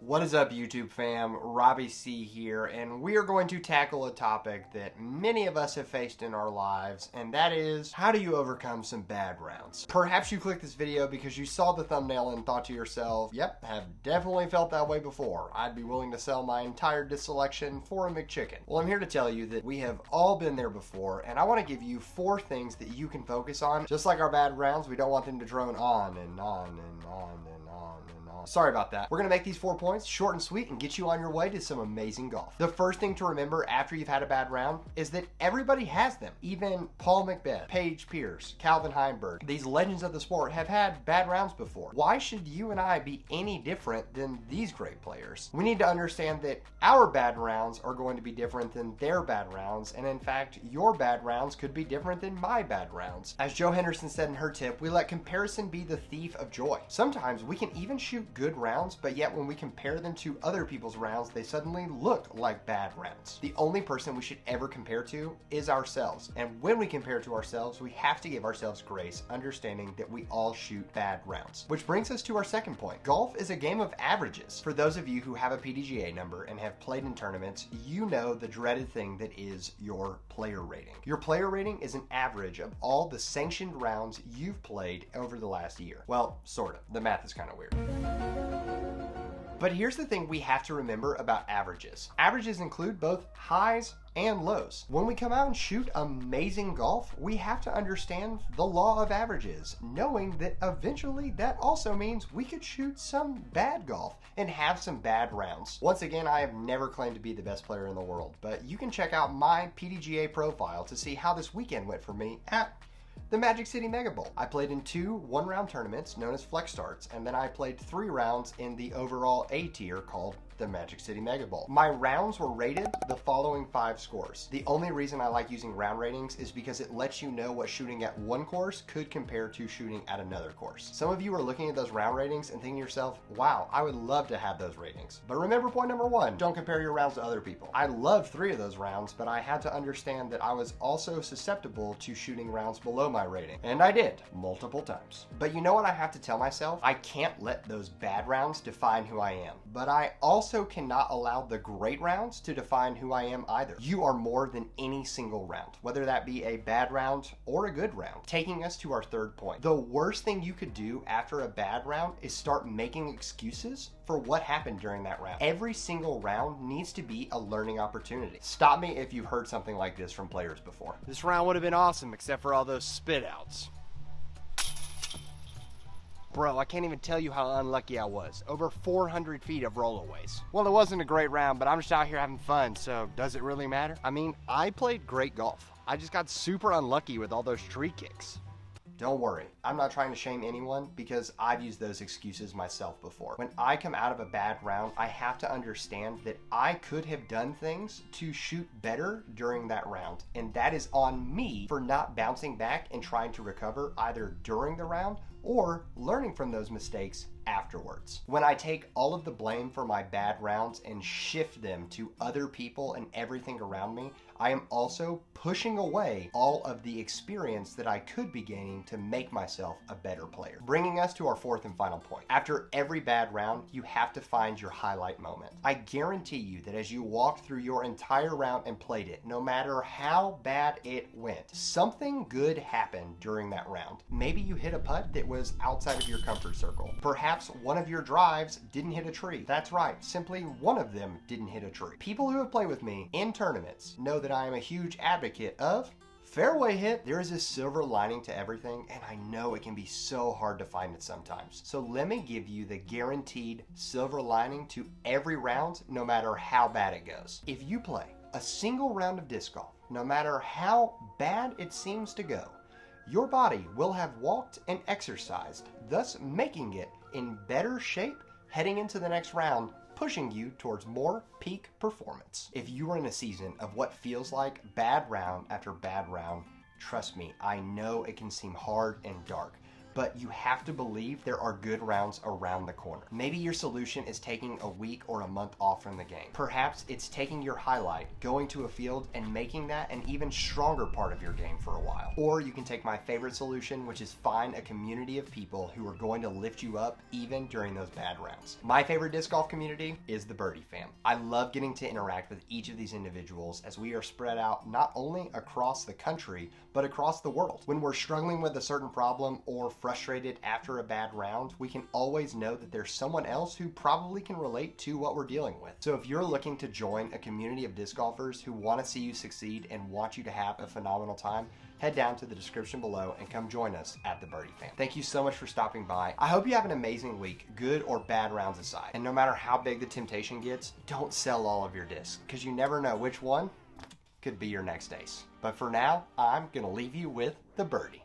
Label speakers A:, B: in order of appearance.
A: What is up, YouTube fam? Robbie C here, and we are going to tackle a topic that many of us have faced in our lives, and that is, how do you overcome some bad rounds? Perhaps you clicked this video because you saw the thumbnail and thought to yourself, yep, have definitely felt that way before. I'd be willing to sell my entire disc selection for a McChicken. Well, I'm here to tell you that we have all been there before, and I want to give you 4 things that you can focus on. Just like our bad rounds, we don't want them to drone on and on and on and on and on. Sorry about that. We're going to make these 4 points short and sweet and get you on your way to some amazing golf. The first thing to remember after you've had a bad round is that everybody has them. Even Paul McBeth, Paige Pierce, Calvin Heimberg, these legends of the sport have had bad rounds before. Why should you and I be any different than these great players? We need to understand that our bad rounds are going to be different than their bad rounds, and in fact, your bad rounds could be different than my bad rounds. As Joe Henderson said in her tip, we let comparison be the thief of joy. Sometimes we can even shoot good rounds, but yet when we compare them to other people's rounds, they suddenly look like bad rounds. The only person we should ever compare to is ourselves. And when we compare to ourselves, we have to give ourselves grace, understanding that we all shoot bad rounds. Which brings us to our second point. Golf is a game of averages. For those of you who have a PDGA number and have played in tournaments, you know the dreaded thing that is your player rating. Your player rating is an average of all the sanctioned rounds you've played over the last year. Well, sort of. The math is kind of weird. But here's the thing we have to remember about averages. Averages include both highs and lows. When we come out and shoot amazing golf, we have to understand the law of averages, knowing that eventually that also means we could shoot some bad golf and have some bad rounds. Once again, I have never claimed to be the best player in the world, but you can check out my PDGA profile to see how this weekend went for me at the Magic City Mega Bowl. I played in 2 one-round tournaments known as Flex Starts, and then I played 3 rounds in the overall A tier called the Magic City Mega Bowl. My rounds were rated the following 5 scores. The only reason I like using round ratings is because it lets you know what shooting at one course could compare to shooting at another course. Some of you are looking at those round ratings and thinking to yourself, wow, I would love to have those ratings. But remember point number 1, don't compare your rounds to other people. I loved 3 of those rounds, but I had to understand that I was also susceptible to shooting rounds below my rating. And I did, multiple times. But you know what I have to tell myself? I can't let those bad rounds define who I am. But I also cannot allow the great rounds to define who I am either. You are more than any single round, whether that be a bad round or a good round. Taking us to our third point. The worst thing you could do after a bad round is start making excuses for what happened during that round. Every single round needs to be a learning opportunity. Stop me if you've heard something like this from players before.
B: This round would have been awesome except for all those spit outs. Bro, I can't even tell you how unlucky I was. Over 400 feet of rollaways. Well, it wasn't a great round, but I'm just out here having fun, so does it really matter? I mean, I played great golf. I just got super unlucky with all those tree kicks.
A: Don't worry, I'm not trying to shame anyone because I've used those excuses myself before. When I come out of a bad round, I have to understand that I could have done things to shoot better during that round. And that is on me for not bouncing back and trying to recover either during the round or learning from those mistakes afterwards. When I take all of the blame for my bad rounds and shift them to other people and everything around me, I am also pushing away all of the experience that I could be gaining to make myself a better player. Bringing us to our fourth and final point. After every bad round, you have to find your highlight moment. I guarantee you that as you walked through your entire round and played it, no matter how bad it went, something good happened during that round. Maybe you hit a putt that was outside of your comfort circle. Perhaps one of your drives didn't hit a tree. That's right, simply one of them didn't hit a tree. People who have played with me in tournaments know that I am a huge advocate of fairway hit. There is a silver lining to everything, and I know it can be so hard to find it sometimes. So let me give you the guaranteed silver lining to every round, no matter how bad it goes. If you play a single round of disc golf, no matter how bad it seems to go, your body will have walked and exercised, thus making it in better shape heading into the next round, pushing you towards more peak performance. If you are in a season of what feels like bad round after bad round, Trust me, I know it can seem hard and dark, but you have to believe there are good rounds around the corner. Maybe your solution is taking a week or a month off from the game. Perhaps it's taking your highlight, going to a field, and making that an even stronger part of your game for a while. Or you can take my favorite solution, which is find a community of people who are going to lift you up even during those bad rounds. My favorite disc golf community is the Birdie fam. I love getting to interact with each of these individuals as we are spread out not only across the country, but across the world. When we're struggling with a certain problem or frustrated after a bad round, we can always know that there's someone else who probably can relate to what we're dealing with. So if you're looking to join a community of disc golfers who want to see you succeed and want you to have a phenomenal time, head down to the description below and come join us at the Birdie fam. Thank you so much for stopping by. I hope you have an amazing week, good or bad rounds aside. And no matter how big the temptation gets, don't sell all of your discs, because you never know which one could be your next ace. But for now, I'm gonna leave you with the birdie.